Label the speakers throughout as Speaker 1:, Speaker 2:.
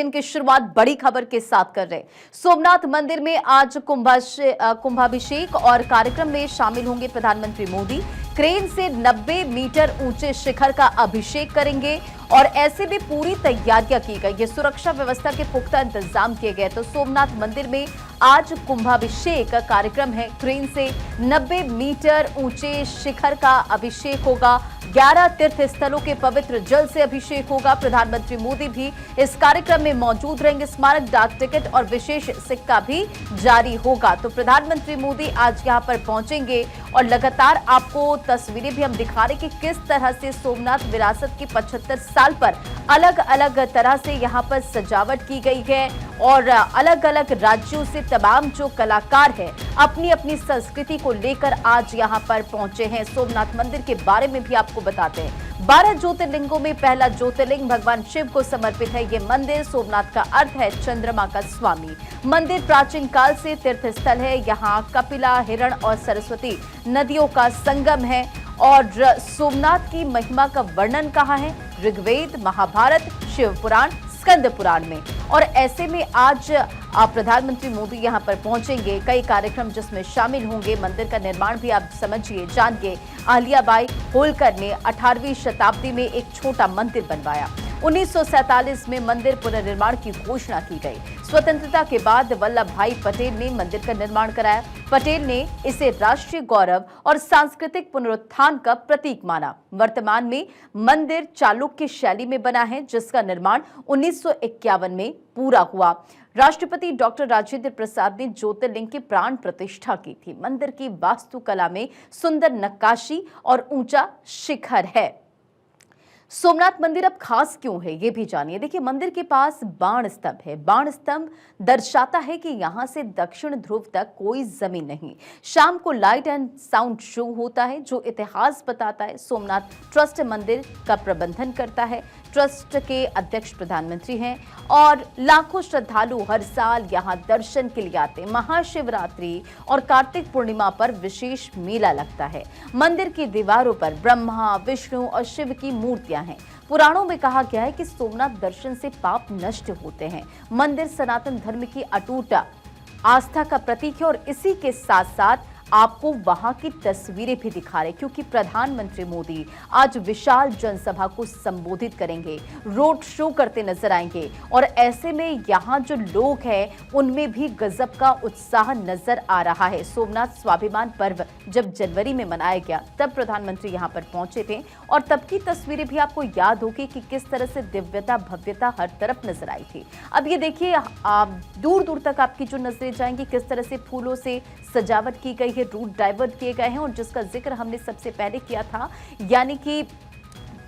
Speaker 1: Bulletin की शुरुआत बड़ी खबर के साथ कर रहे। सोमनाथ मंदिर में आज कुंभाभिषेक और कार्यक्रम में शामिल होंगे प्रधानमंत्री मोदी। क्रेन से 90 मीटर ऊंचे शिखर का अभिषेक करेंगे और ऐसे में पूरी तैयारियां की गई है। सुरक्षा व्यवस्था के पुख्ता इंतजाम किए गए। तो सोमनाथ मंदिर में आज कुंभाभिषेक कार्यक्रम है। क्रेन से 90 मीटर ऊंचे शिखर का अभिषेक होगा। 11 तीर्थ स्थलों के पवित्र जल से अभिषेक होगा। प्रधानमंत्री मोदी भी इस कार्यक्रम में मौजूद रहेंगे। स्मारक डाक टिकट और विशेष सिक्का भी जारी होगा। तो प्रधानमंत्री मोदी आज यहां पर पहुंचेंगे और लगातार आपको तस्वीरें भी हम दिखा रहे कि किस तरह से सोमनाथ विरासत के 75 साल पर अलग अलग तरह से यहां पर सजावट की गई है और अलग अलग राज्यों से तमाम जो कलाकार हैं अपनी अपनी संस्कृति को लेकर आज यहां पर पहुंचे हैं। सोमनाथ मंदिर के बारे में भी आपको बताते हैं। 12 ज्योतिर्लिंगों में पहला ज्योतिर्लिंग भगवान शिव को समर्पित है ये मंदिर। सोमनाथ का अर्थ है चंद्रमा का स्वामी। मंदिर प्राचीन काल से तीर्थ स्थल है। यहाँ कपिला, हिरण और सरस्वती नदियों का संगम है। और सोमनाथ की महिमा का वर्णन कहाँ है? ऋग्वेद, महाभारत, शिव पुराण, स्कंद पुराण में। और ऐसे में आज प्रधानमंत्री मोदी यहां पर पहुंचेंगे। कई कार्यक्रम जिसमें शामिल होंगे। मंदिर का निर्माण भी आप समझिए, जानिए। अहिल्याबाई होलकर ने 18वीं शताब्दी में एक छोटा मंदिर बनवाया। 1947 में मंदिर पुनर्निर्माण की घोषणा की गई। स्वतंत्रता के बाद वल्लभ भाई पटेल ने मंदिर का निर्माण कराया। पटेल ने इसे राष्ट्रीय गौरव और सांस्कृतिक पुनरुत्थान का प्रतीक माना। वर्तमान में मंदिर चालुक्य शैली में बना है, जिसका निर्माण 1951 में पूरा हुआ। राष्ट्रपति डॉक्टर राजेंद्र प्रसाद ने ज्योतिर्लिंग की प्राण प्रतिष्ठा की थी। मंदिर की वास्तुकला में सुंदर नक्काशी और ऊंचा शिखर है। सोमनाथ मंदिर अब खास क्यों है ये भी जानिए। देखिए, मंदिर के पास बाण स्तंभ है। बाण स्तंभ दर्शाता है कि यहां से दक्षिण ध्रुव तक कोई जमीन नहीं। शाम को लाइट एंड साउंड शो होता है जो इतिहास बताता है। सोमनाथ ट्रस्ट मंदिर का प्रबंधन करता है। ट्रस्ट के अध्यक्ष प्रधानमंत्री हैं और लाखों श्रद्धालु हर साल यहां दर्शन के लिए आते हैं। महाशिवरात्रि और कार्तिक पूर्णिमा पर विशेष मेला लगता है। मंदिर की दीवारों पर ब्रह्मा, विष्णु और शिव की मूर्तियां हैं। पुराणों में कहा गया है कि सोमनाथ दर्शन से पाप नष्ट होते हैं। मंदिर सनातन धर्म की अटूट आस्था का प्रतीक है और इसी के साथ साथ आपको वहां की तस्वीरें भी दिखा रहे, क्योंकि प्रधानमंत्री मोदी आज विशाल जनसभा को संबोधित करेंगे, रोड शो करते नजर आएंगे। और ऐसे में यहां जो लोग हैं उनमें भी गजब का उत्साह नजर आ रहा है। सोमनाथ स्वाभिमान पर्व जब जनवरी में मनाया गया तब प्रधानमंत्री यहां पर पहुंचे थे और तब की तस्वीरें भी आपको याद होगी कि किस तरह से दिव्यता भव्यता हर तरफ नजर आई थी। अब ये देखिए, दूर दूर तक आपकी जो नजरें जाएंगी किस तरह से फूलों से सजावट की गई है, रूट डाइवर्ट किए गए हैं और जिसका जिक्र हमने सबसे पहले किया था, यानी कि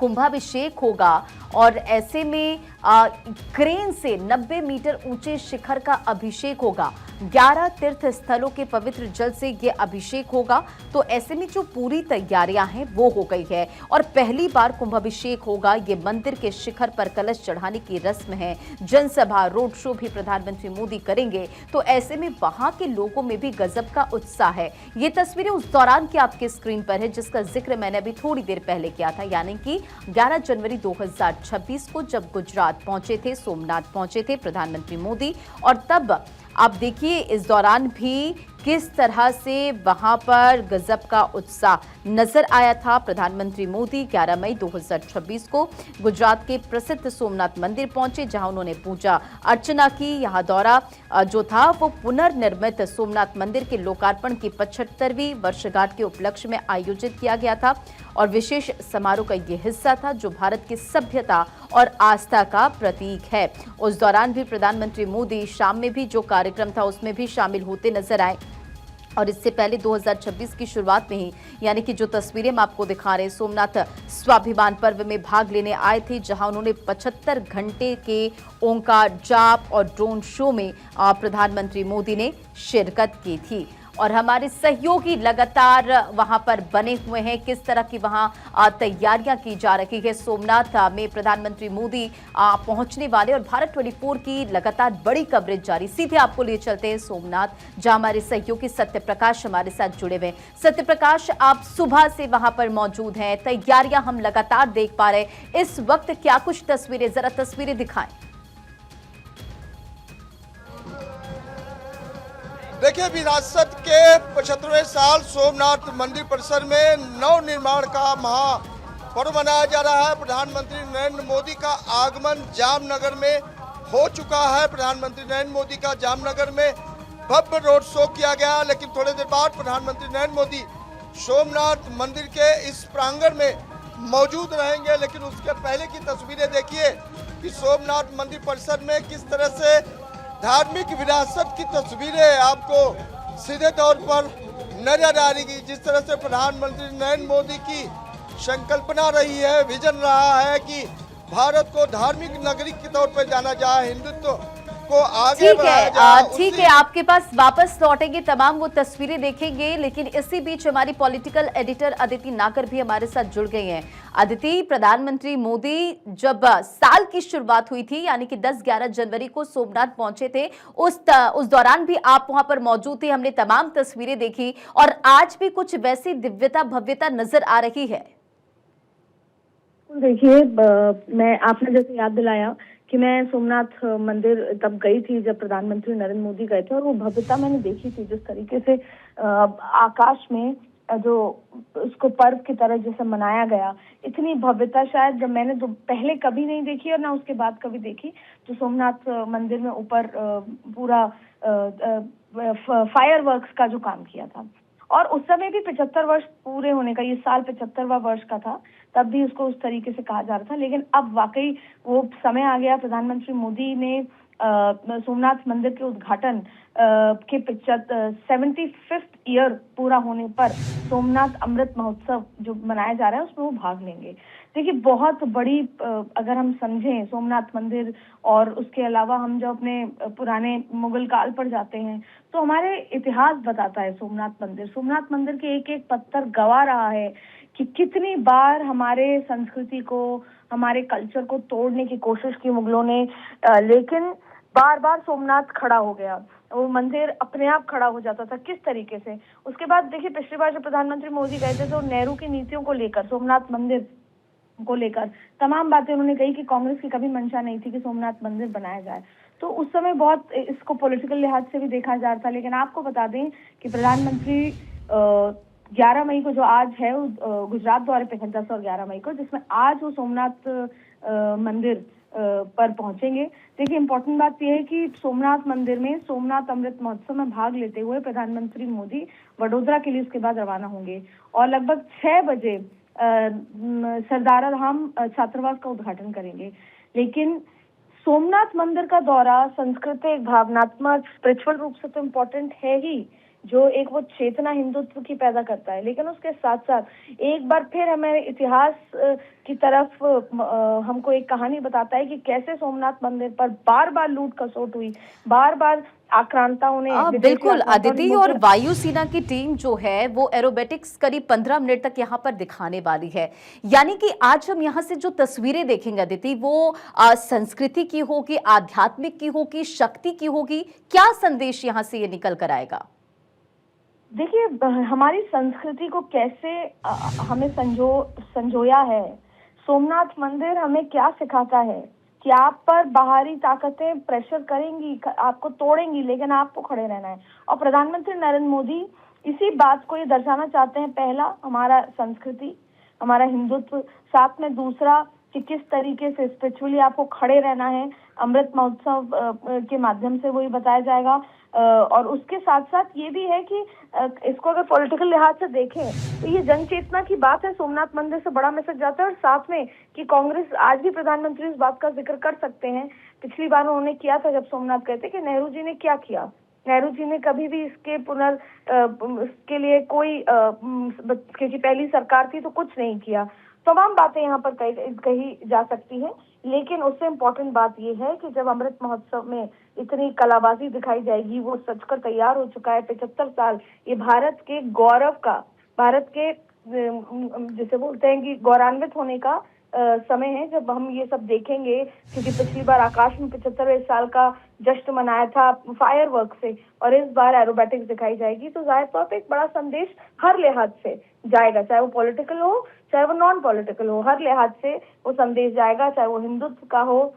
Speaker 1: कुंभाभिषेक होगा और ऐसे में क्रेन से 90 मीटर ऊंचे शिखर का अभिषेक होगा। 11 तीर्थ स्थलों के पवित्र जल से यह अभिषेक होगा। तो ऐसे में जो पूरी तैयारियां हैं वो हो गई है और पहली बार कुंभाभिषेक होगा। ये मंदिर के शिखर पर कलश चढ़ाने की रस्म है। जनसभा, रोड शो भी प्रधानमंत्री मोदी करेंगे। तो ऐसे में वहां के लोगों में भी गजब का उत्साह है। ये तस्वीरें उस दौरान की आपके स्क्रीन पर है जिसका जिक्र मैंने अभी थोड़ी देर पहले किया था, यानी कि 11 जनवरी 2026 को जब गुजरात पहुंचे थे, सोमनाथ पहुंचे थे प्रधानमंत्री मोदी। और तब आप देखिए इस दौरान भी किस तरह से वहां पर गजब का उत्साह नजर आया था। प्रधानमंत्री मोदी 11 मई 2026 को गुजरात के प्रसिद्ध सोमनाथ मंदिर पहुंचे, जहां उन्होंने पूजा अर्चना की। यहां दौरा जो था वो पुनर्निर्मित सोमनाथ मंदिर के लोकार्पण की 75वीं वर्षगांठ के उपलक्ष्य में आयोजित किया गया था और विशेष समारोह का ये हिस्सा था जो भारत की सभ्यता और आस्था का प्रतीक है। उस दौरान भी प्रधानमंत्री मोदी शाम में भी जो कार्यक्रम था उसमें भी शामिल होते नजर आए। और इससे पहले 2026 की शुरुआत में ही, यानी कि जो तस्वीरें हम आपको दिखा रहे हैं, सोमनाथ स्वाभिमान पर्व में भाग लेने आए थे, जहां उन्होंने 75 घंटे के ओंकार जाप और ड्रोन शो में प्रधानमंत्री मोदी ने शिरकत की थी। और हमारे सहयोगी लगातार वहां पर बने हुए हैं, किस तरह की वहां तैयारियां की जा रही है। सोमनाथ में प्रधानमंत्री मोदी पहुंचने वाले और भारत 24 की लगातार बड़ी कवरेज जारी। सीधे आपको लिए चलते हैं सोमनाथ, जहां हमारे सहयोगी सत्यप्रकाश हमारे साथ जुड़े हुए हैं। सत्यप्रकाश, आप सुबह से वहां पर मौजूद हैं, तैयारियां हम लगातार देख पा रहे हैं। इस वक्त क्या कुछ तस्वीरें, जरा तस्वीरें दिखाएं।
Speaker 2: देखिए, विरासत के 75वें साल सोमनाथ मंदिर परिसर में नव निर्माण का महापर्व मनाया जा रहा है। प्रधानमंत्री नरेंद्र मोदी का आगमन जामनगर में हो चुका है। प्रधानमंत्री नरेंद्र मोदी का जामनगर में भव्य रोड शो किया गया, लेकिन थोड़ी देर बाद प्रधानमंत्री नरेंद्र मोदी सोमनाथ मंदिर के इस प्रांगण में मौजूद रहेंगे। लेकिन उसके पहले की तस्वीरें देखिए कि सोमनाथ मंदिर परिसर में किस तरह से धार्मिक विरासत की तस्वीरें आपको सीधे तौर पर नजर आ रही। जिस तरह से प्रधानमंत्री नरेंद्र मोदी की संकल्पना रही है, विजन रहा है कि भारत को धार्मिक नगरी के तौर पर जाना जाए, हिंदुत्व को आगे बढ़ाया जाए।
Speaker 1: ठीक है, आपके पास वापस लौटेंगे, तमाम वो तस्वीरें देखेंगे। लेकिन इसी बीच हमारी पॉलिटिकल एडिटर अदिति नागर भी हमारे साथ जुड़ गई हैं। अदिति, प्रधानमंत्री मोदी जब साल की शुरुआत हुई थी, यानी कि 10-11 जनवरी को सोमनाथ पहुंचे थे, उस दौरान भी आप वहां पर मौजूद थे। हमने तमाम तस्वीरें देखी और आज भी कुछ वैसी दिव्यता भव्यता नजर आ रही है।
Speaker 3: देखिए, मैं आपने जैसे याद दिलाया कि मैं सोमनाथ मंदिर तब गई थी जब प्रधानमंत्री नरेंद्र मोदी गए थे, और वो भव्यता मैंने देखी थी। जिस तरीके से आकाश में जो उसको पर्व की तरह जैसे मनाया गया, इतनी भव्यता शायद जब मैंने पहले कभी नहीं देखी और ना उसके बाद कभी देखी। तो सोमनाथ मंदिर में ऊपर पूरा फायर वर्क्स का जो काम किया था, और उस समय भी 75 वर्ष पूरे होने का, ये साल 75वां वर्ष का था, तब भी उसको उस तरीके से कहा जा रहा था। लेकिन अब वाकई वो समय आ गया। प्रधानमंत्री मोदी ने सोमनाथ मंदिर के उद्घाटन के 75th ईयर पूरा होने पर सोमनाथ अमृत महोत्सव जो मनाया जा रहा है उसमें वो भाग लेंगे। देखिए, बहुत बड़ी, अगर हम समझें सोमनाथ मंदिर, और उसके अलावा हम जो अपने पुराने मुगल काल पर जाते हैं तो हमारे इतिहास बताता है सोमनाथ मंदिर के एक एक पत्थर गवाह रहा है कि कितनी बार हमारे संस्कृति को, हमारे कल्चर को तोड़ने की कोशिश की मुगलों ने, लेकिन बार बार सोमनाथ खड़ा हो गया। वो मंदिर अपने आप खड़ा हो जाता था। किस तरीके से उसके बाद देखिए, पिछली बार जब प्रधानमंत्री मोदी गए थे तो नेहरू की नीतियों को लेकर, सोमनाथ मंदिर को लेकर तमाम बातें उन्होंने कही कि कांग्रेस की कभी मंशा नहीं थी कि सोमनाथ मंदिर बनाया जाए। तो उस समय बहुत इसको पॉलिटिकल लिहाज से भी देखा जा रहा था। लेकिन आपको बता दें कि प्रधानमंत्री 11 मई को, जो आज है, गुजरात दौरे पे 10 और 11 मई को, जिसमें आज वो सोमनाथ मंदिर पर पहुंचेंगे। देखिए, इम्पोर्टेंट बात यह है कि सोमनाथ मंदिर में सोमनाथ अमृत महोत्सव में भाग लेते हुए प्रधानमंत्री मोदी वडोदरा के लिए उसके बाद रवाना होंगे, और लगभग 6 बजे सरदाराधाम छात्रावास का उद्घाटन करेंगे। लेकिन सोमनाथ मंदिर का दौरा सांस्कृतिक, भावनात्मक, स्पिरिचुअल रूप से तो इम्पोर्टेंट है ही, जो एक वो चेतना हिंदुत्व की पैदा करता है। लेकिन उसके साथ साथ एक बार फिर हमें इतिहास की तरफ हमको एक कहानी बताता है कि कैसे सोमनाथ मंदिर पर बार बार लूट खसोट हुई, बार बार आक्रांताओं ने।
Speaker 1: बिल्कुल अदिति, और वायुसेना की टीम जो है वो एरोबेटिक्स करीब 15 मिनट तक यहाँ पर दिखाने वाली है। यानी कि आज हम यहाँ से जो तस्वीरें देखेंगे अदिति, वो संस्कृति की होगी, आध्यात्मिक की होगी, शक्ति की होगी। क्या संदेश यहाँ से ये निकल कर आएगा?
Speaker 3: देखिए, हमारी संस्कृति को कैसे हमें संजोया है। सोमनाथ मंदिर हमें क्या सिखाता है कि आप पर बाहरी ताकतें प्रेशर करेंगी, आपको तोड़ेंगी, लेकिन आपको खड़े रहना है। और प्रधानमंत्री नरेंद्र मोदी इसी बात को ये दर्शाना चाहते हैं। पहला, हमारा संस्कृति, हमारा हिंदुत्व, साथ में दूसरा कि किस तरीके से स्पिरिचुअली आपको खड़े रहना है। अमृत महोत्सव के माध्यम से वही बताया जाएगा। और उसके साथ साथ ये भी है कि इसको अगर पॉलिटिकल लिहाज से देखें तो ये जन चेतना की बात है। सोमनाथ मंदिर से बड़ा मैसेज जाता है, और साथ में कि कांग्रेस, आज भी प्रधानमंत्री इस बात का जिक्र कर सकते हैं। पिछली बार उन्होंने किया था जब सोमनाथ गए थे कि नेहरू जी ने क्या किया। नेहरू जी ने कभी भी इसके इसके लिए कोई, क्योंकि पहली सरकार थी तो कुछ नहीं किया। तमाम बातें यहाँ पर कही जा सकती हैं, लेकिन उससे इम्पोर्टेंट बात यह है कि जब अमृत महोत्सव में इतनी कलाबाजी दिखाई जाएगी, वो सजकर तैयार हो चुका है। 75 साल, ये भारत के गौरव का, भारत के जिसे बोलते हैं कि गौरवान्वित होने का समय है जब हम ये सब देखेंगे। क्योंकि पिछली बार आकाश में 75वें साल का जश्न मनाया था फायर वर्क से, और इस बार एरोबेटिक्स दिखाई जाएगी। तो जाहिर तौर पे एक बड़ा संदेश हर लिहाज से जाएगा, चाहे वो पॉलिटिकल हो, चाहे वो नॉन पॉलिटिकल हो, हर लिहाज से वो संदेश जाएगा, चाहे वो हिंदुत्व का हो,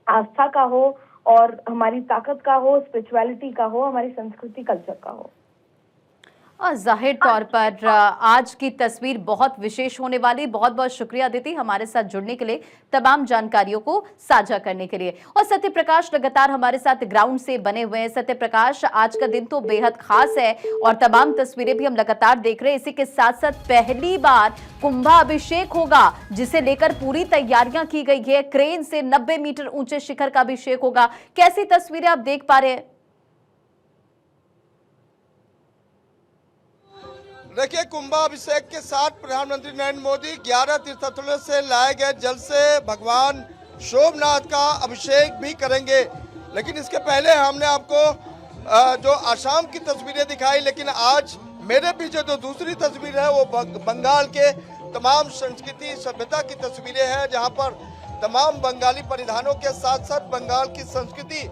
Speaker 3: आस्था का हो, और हमारी ताकत का हो, स्पिरिचुअलिटी का हो, हमारी संस्कृति कल्चर का हो।
Speaker 1: और जाहिर तौर पर आज की तस्वीर बहुत विशेष होने वाली। बहुत बहुत शुक्रिया अदिति, हमारे साथ जुड़ने के लिए, तमाम जानकारियों को साझा करने के लिए। और सत्य प्रकाश लगातार हमारे साथ ग्राउंड से बने हुए हैं। सत्य प्रकाश, आज का दिन तो बेहद खास है और तमाम तस्वीरें भी हम लगातार देख रहे हैं। इसी के साथ साथ पहली बार कुंभाभिषेक होगा, जिसे लेकर पूरी तैयारियां की गई है। क्रेन से 90 मीटर ऊंचे शिखर का अभिषेक होगा। कैसी तस्वीरें आप देख पा रहे हैं?
Speaker 2: देखिए, कुंभाभिषेक के साथ प्रधानमंत्री नरेंद्र मोदी 11 तीर्थस्थलों से लाए गए जल से भगवान सोमनाथ का अभिषेक भी करेंगे। लेकिन इसके पहले हमने आपको जो आसाम की तस्वीरें दिखाई, लेकिन आज मेरे पीछे जो दूसरी तस्वीर है वो बंगाल के तमाम संस्कृति सभ्यता की तस्वीरें हैं, जहां पर तमाम बंगाली परिधानों के साथ साथ बंगाल की संस्कृति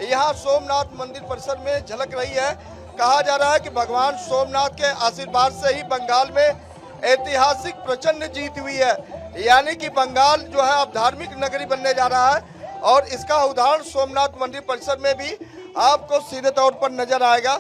Speaker 2: यहाँ सोमनाथ मंदिर परिसर में झलक रही है। कहा जा रहा है कि भगवान सोमनाथ के आशीर्वाद से ही बंगाल में ऐतिहासिक प्रचंड जीत हुई है, यानी कि बंगाल जो है अब धार्मिक नगरी बनने जा रहा है। और इसका उदाहरण सोमनाथ मंदिर परिसर में भी आपको सीधे तौर पर नजर आएगा।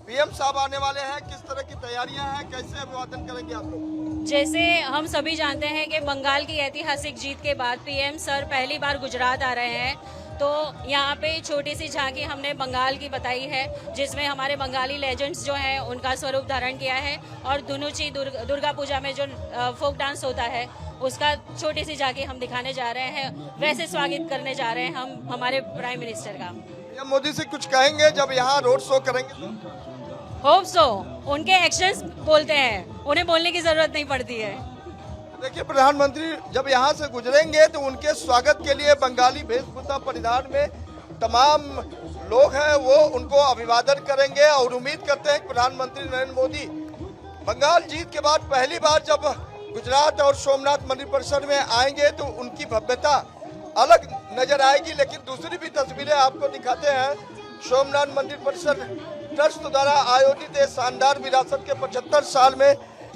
Speaker 2: पीएम साहब आने वाले हैं, किस तरह की तैयारियां हैं, कैसे अभिवादन करेंगे आप लोग?
Speaker 4: जैसे हम सभी जानते हैं कि बंगाल की ऐतिहासिक जीत के बाद पीएम सर पहली बार गुजरात आ रहे हैं, तो यहाँ पे छोटी सी झांकी हमने बंगाल की बताई है, जिसमें हमारे बंगाली लेजेंड्स जो हैं उनका स्वरूप धारण किया है। और दुनुची दुर्गा पूजा में जो फोक डांस होता है उसका छोटी सी झांकी हम दिखाने जा रहे हैं। वैसे स्वागत करने जा रहे हैं हम हमारे प्राइम मिनिस्टर का।
Speaker 2: पीएम मोदी से कुछ कहेंगे जब यहाँ रोड शो करेंगे तो?
Speaker 4: होप सो, उनके एक्शंस बोलते हैं, उन्हें बोलने की जरूरत नहीं पड़ती है।
Speaker 2: देखिए, प्रधानमंत्री जब यहाँ से गुजरेंगे तो उनके स्वागत के लिए बंगाली वेशभूषा परिधान में तमाम लोग हैं वो उनको अभिवादन करेंगे। और उम्मीद करते हैं कि प्रधानमंत्री नरेंद्र मोदी बंगाल जीत के बाद पहली बार जब गुजरात और सोमनाथ मंदिर परिसर में आएंगे तो उनकी भव्यता अलग नजर आएगी। लेकिन दूसरी भी तस्वीरें आपको दिखाते हैं। सोमनाथ मंदिर परिसर ट्रस्ट द्वारा आयोजित शानदार विरासत के 75 साल में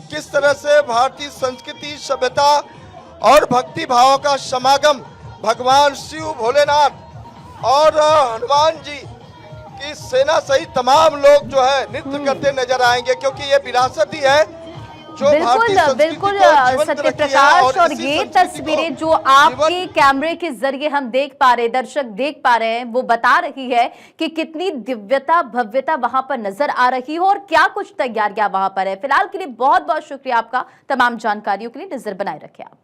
Speaker 2: किस तरह से भारतीय संस्कृति सभ्यता और भक्ति भाव का समागम भगवान शिव, भोलेनाथ और हनुमान जी की सेना सहित तमाम लोग जो है नृत्य करते नजर आएंगे, क्योंकि ये विरासत ही है जो
Speaker 1: बिल्कुल बिल्कुल सत्य प्रकाश। और ये तस्वीरें जो आपके कैमरे के जरिए हम देख पा रहे, दर्शक देख पा रहे हैं, वो बता रही है कि कितनी दिव्यता भव्यता वहां पर नजर आ रही है और क्या कुछ तैयारियां वहां पर है। फिलहाल के लिए बहुत बहुत शुक्रिया आपका, तमाम जानकारियों के लिए नजर बनाए रखें आप।